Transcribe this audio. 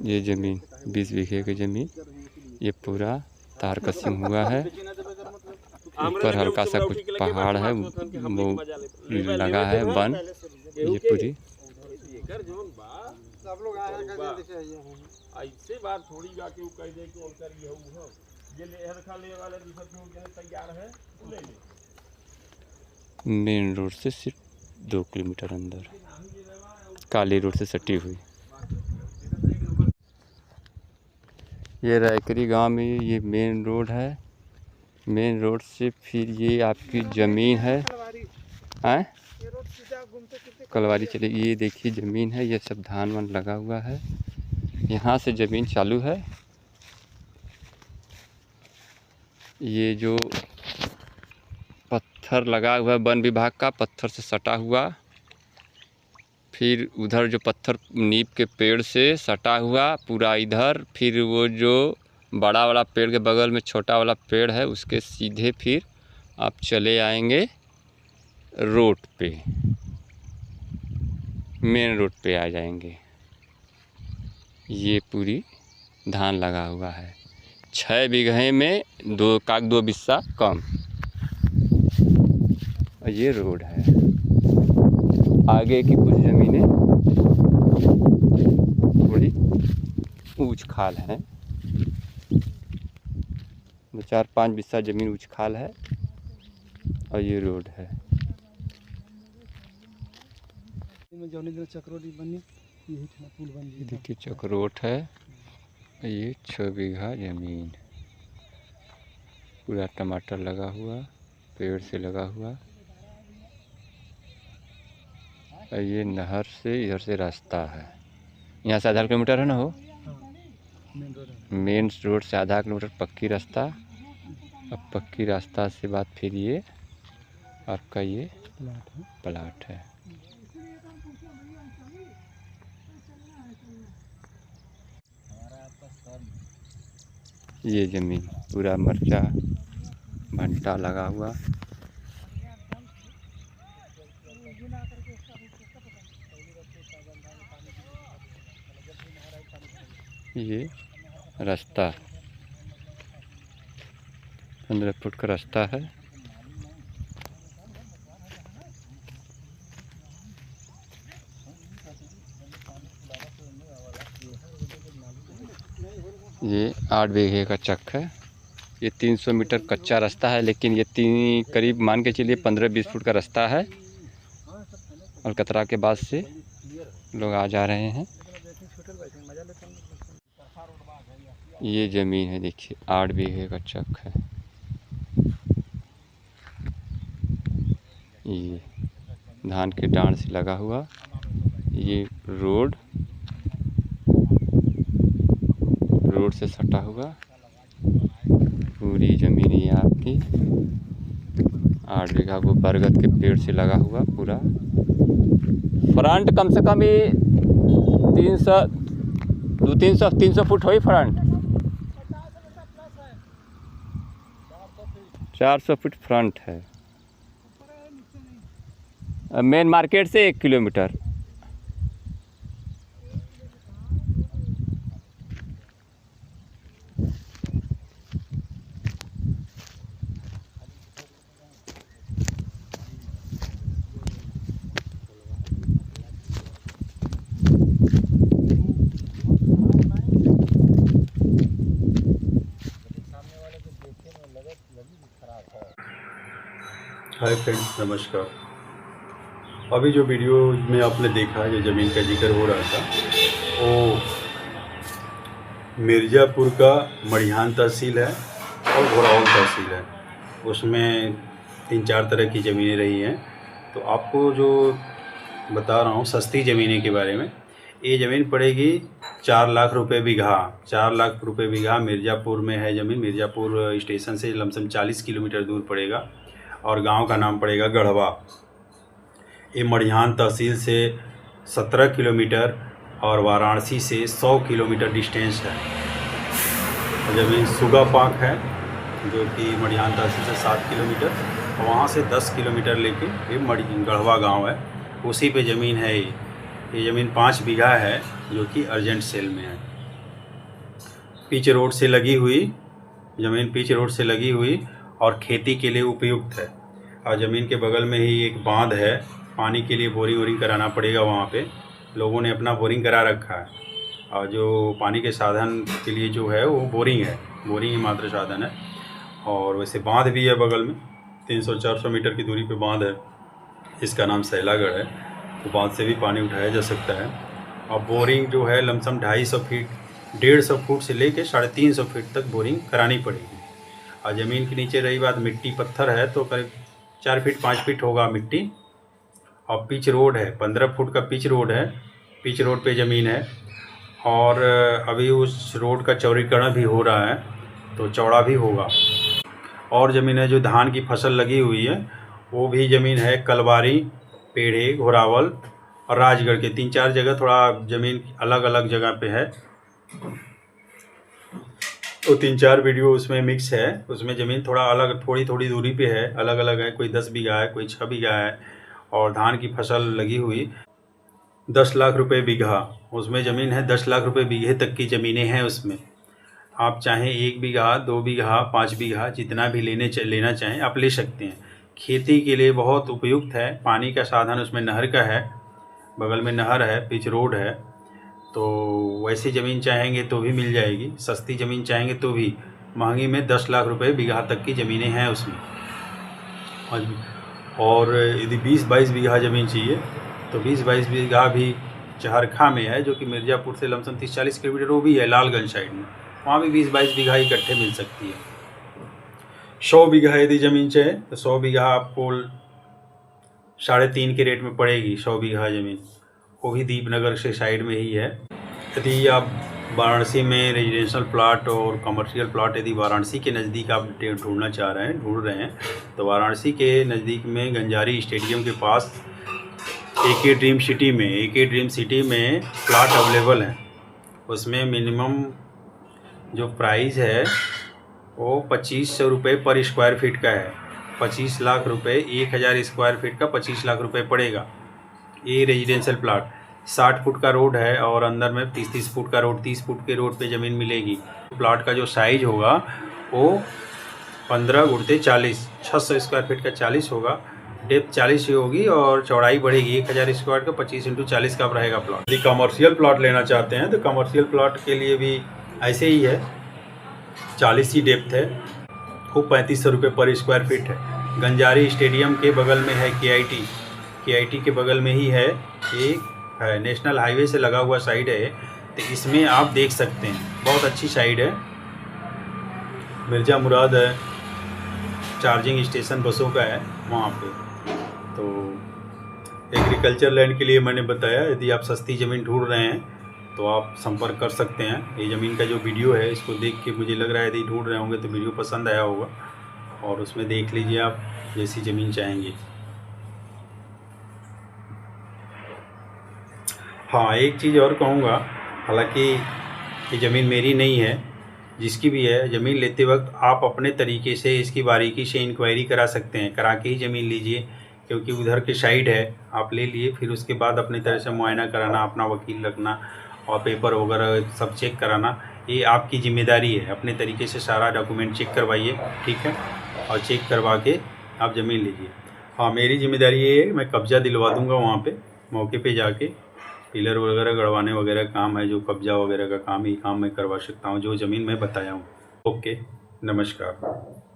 ये ज़मीन 20 बीघे की ज़मीन, ये पूरा तार कसिंग हुआ है। ऊपर हल्का सा कुछ पहाड़ है वो लगा है वन। ये पूरी मेन रोड से सिर्फ 2 किलोमीटर अंदर, काली रोड से सटी हुई। ये रायकरी गांव में ये मेन रोड है। मेन रोड से फिर ये आपकी ज़मीन है, हैं कलवारी चले। ये देखिए ज़मीन है, ये सब धान वान लगा हुआ है। यहाँ से ज़मीन चालू है। ये जो पत्थर लगा हुआ है वन विभाग का, पत्थर से सटा हुआ, फिर उधर जो पत्थर नीम के पेड़ से सटा हुआ पूरा इधर, फिर वो जो बड़ा वाला पेड़ के बगल में छोटा वाला पेड़ है उसके सीधे फिर आप चले आएंगे रोड पे, मेन रोड पे आ जाएंगे। ये पूरी धान लगा हुआ है। 6 बीघे में 2 बिस्सा कम। और ये रोड है। आगे की कुछ ज़मीनें थोड़ी ऊंच खाल हैं, 4-5 बिस्सा ज़मीन ऊंच खाल है। और ये रोड है। देखिए चक्रोट है। ये 6 बीघा ज़मीन, पूरा टमाटर लगा हुआ, पेड़ से लगा हुआ। और ये नहर से इधर से रास्ता है, यहाँ से आधा किलोमीटर है ना हो, मेन रोड से आधा किलोमीटर पक्की रास्ता। अब पक्की रास्ता से बाद फिर ये आपका ये प्लाट है। ये ज़मीन पूरा मरचा भंटा लगा हुआ। ये रास्ता 15 फुट का रास्ता है। ये 8 बीघे का चक है। ये 300 मीटर कच्चा रास्ता है, लेकिन ये करीब मान के चलिए 15-20 फुट का रास्ता है। और कतरा के बाद से लोग आ जा रहे हैं। ये ज़मीन है देखिए, 8 बीघे का चक है। ये धान के डांड से लगा हुआ। ये रोड से सटा हुआ पूरी ज़मीन ये आपकी 8 बीघा को बरगद के पेड़ से लगा हुआ पूरा। फ्रंट कम से कम ही 300 फुट हो फ्रंट, 400 फुट फ्रंट है। मेन मार्केट से 1 किलोमीटर। हाय फ्रेंड्स, नमस्कार। अभी जो वीडियो में आपने देखा, जो ज़मीन का जिक्र हो रहा था, वो मिर्ज़ापुर का मड़िहान तहसील है और घोरावल तहसील है। उसमें 3-4 तरह की ज़मीनें रही हैं। तो आपको जो बता रहा हूँ सस्ती ज़मीनें के बारे में, ये ज़मीन पड़ेगी 4 लाख रुपए बीघा। 4 लाख रुपए बीघा मिर्ज़ापुर में है ज़मीन। मिर्ज़ापुर स्टेशन से लमसम 40 किलोमीटर दूर पड़ेगा और गांव का नाम पड़ेगा गढ़वा। ये मड़िहान तहसील से 17 किलोमीटर और वाराणसी से 100 किलोमीटर डिस्टेंस है। ज़मीन सुगा पाक है, जो कि मड़िहान तहसील से 7 किलोमीटर और वहाँ से 10 किलोमीटर लेके ये गढ़वा गांव है, उसी पे ज़मीन है ये। ये ज़मीन 5 बीघा है जो कि अर्जेंट सेल में है। पिच रोड से लगी हुई ज़मीन, पिच रोड से लगी हुई और खेती के लिए उपयुक्त है। और ज़मीन के बगल में ही एक बांध है, पानी के लिए बोरिंग वोरिंग कराना पड़ेगा। वहाँ पे लोगों ने अपना बोरिंग करा रखा है और जो पानी के साधन के लिए जो है वो बोरिंग है, बोरिंग ही मात्र साधन है। और वैसे बांध भी है बगल में, 300-400 मीटर की दूरी पे बांध है, इसका नाम सैलागढ़ है। तो बांध से भी पानी उठाया जा सकता है। और बोरिंग जो है लमसम 250 फीट, 150 फुट से लेके 350 फीट तक बोरिंग करानी पड़ेगी। और ज़मीन के नीचे रही बात, मिट्टी पत्थर है तो करीब 4 फीट 5 फीट होगा मिट्टी। और पिच रोड है, 15 फुट का पिच रोड है, पिच रोड पे ज़मीन है। और अभी उस रोड का चौड़ीकरण भी हो रहा है तो चौड़ा भी होगा। और ज़मीन है जो धान की फसल लगी हुई है वो भी ज़मीन है, कलवारी, पेढ़े, घोरावल और राजगढ़ के 3-4 जगह थोड़ा ज़मीन अलग अलग जगह पे है। तो 3-4 वीडियो उसमें मिक्स है। उसमें ज़मीन थोड़ा अलग, थोड़ी थोड़ी दूरी पे है, अलग अलग है। कोई 10 बीघा है, कोई 6 बीघा है। और धान की फसल लगी हुई 10 लाख रुपए बीघा, उसमें ज़मीन है 10 लाख रुपए बीघे तक की ज़मीनें हैं उसमें। आप चाहें 1 बीघा, 2 बीघा, 5 बीघा जितना भी लेना चाहें आप ले सकते हैं। खेती के लिए बहुत उपयुक्त है। पानी का साधन उसमें नहर का है, बगल में नहर है, पिच रोड है। तो वैसी ज़मीन चाहेंगे तो भी मिल जाएगी, सस्ती ज़मीन चाहेंगे तो भी। महंगी में 10 लाख रुपए बीघा तक की ज़मीनें हैं उसमें। और यदि 20-22 बीघा ज़मीन चाहिए तो 20-22 बीघा भी चहरखा में है, जो कि मिर्ज़ापुर से लमसम 30-40 किलोमीटर वो भी है, लालगंज साइड में। वहाँ भी 20-22 बीघा इकट्ठे मिल सकती है। 100 बीघा यदि ज़मीन चाहिए तो 100 बीघा आपको 3.5 के रेट में पड़ेगी। 100 बीघा ज़मीन वो भी दीपनगर से साइड में ही है। यदि आप वाराणसी में रेजिडेंशियल प्लाट और कमर्शियल प्लाट यदि वाराणसी के नज़दीक आप ढूंढ रहे हैं तो वाराणसी के नज़दीक में गंजारी स्टेडियम के पास AK ड्रीम सिटी में प्लाट अवेलेबल है। उसमें मिनिमम जो प्राइस है वो 2500 रुपये पर स्क्वायर फीट का है। 25 लाख रुपये, 1000 स्क्वायर फीट का 25 लाख रुपये पड़ेगा। ये रेजिडेंशियल प्लाट 60 फुट का रोड है और अंदर में 30 फुट का रोड, 30 फुट के रोड पे ज़मीन मिलेगी। प्लाट का जो साइज होगा वो 15 × 40, 600 स्क्वायर फीट का 40 होगा। डेप्थ 40 ही होगी और चौड़ाई बढ़ेगी। 1000 स्क्वायर का 25 × 40 का रहेगा प्लाट। यदि कमर्शियल प्लाट लेना चाहते हैं तो कमर्शियल प्लाट के लिए भी ऐसे ही है, 40 ही डेप्थ है, वो 3500 रुपये पर स्क्वायर फीट है। गंजारी स्टेडियम के बगल में है KIT के बगल में ही है, एक है नेशनल हाईवे से लगा हुआ साइड है। तो इसमें आप देख सकते हैं, बहुत अच्छी साइड है। मिर्ज़ा मुराद है, चार्जिंग स्टेशन बसों का है वहाँ पे। तो एग्रीकल्चर लैंड के लिए मैंने बताया। यदि आप सस्ती ज़मीन ढूंढ रहे हैं तो आप संपर्क कर सकते हैं। ये ज़मीन का जो वीडियो है इसको देख के मुझे लग रहा है यदि ढूंढ रहे होंगे तो वीडियो पसंद आया होगा और उसमें देख लीजिए आप जैसी ज़मीन चाहेंगे। हाँ, एक चीज़ और कहूँगा, हालांकि ये ज़मीन मेरी नहीं है, जिसकी भी है ज़मीन लेते वक्त आप अपने तरीके से इसकी बारीकी से इंक्वायरी करा सकते हैं, करा के ही ज़मीन लीजिए। क्योंकि उधर के साइड है, आप ले लिए, फिर उसके बाद अपनी तरह से मुआयना कराना, अपना वकील रखना और पेपर वगैरह सब चेक कराना, ये आपकी ज़िम्मेदारी है। अपने तरीके से सारा डॉक्यूमेंट चेक करवाइए, ठीक है, और चेक करवा के आप ज़मीन लीजिए। हाँ, मेरी ज़िम्मेदारी ये है, मैं कब्ज़ा दिलवा दूँगा वहाँ पे, मौके पे जाके। पिलर वगैरह गड़वाने वगैरह काम है, जो कब्ज़ा वगैरह का काम, ही काम मैं करवा सकता हूँ, जो ज़मीन मैं बताया हूँ। ओके, नमस्कार।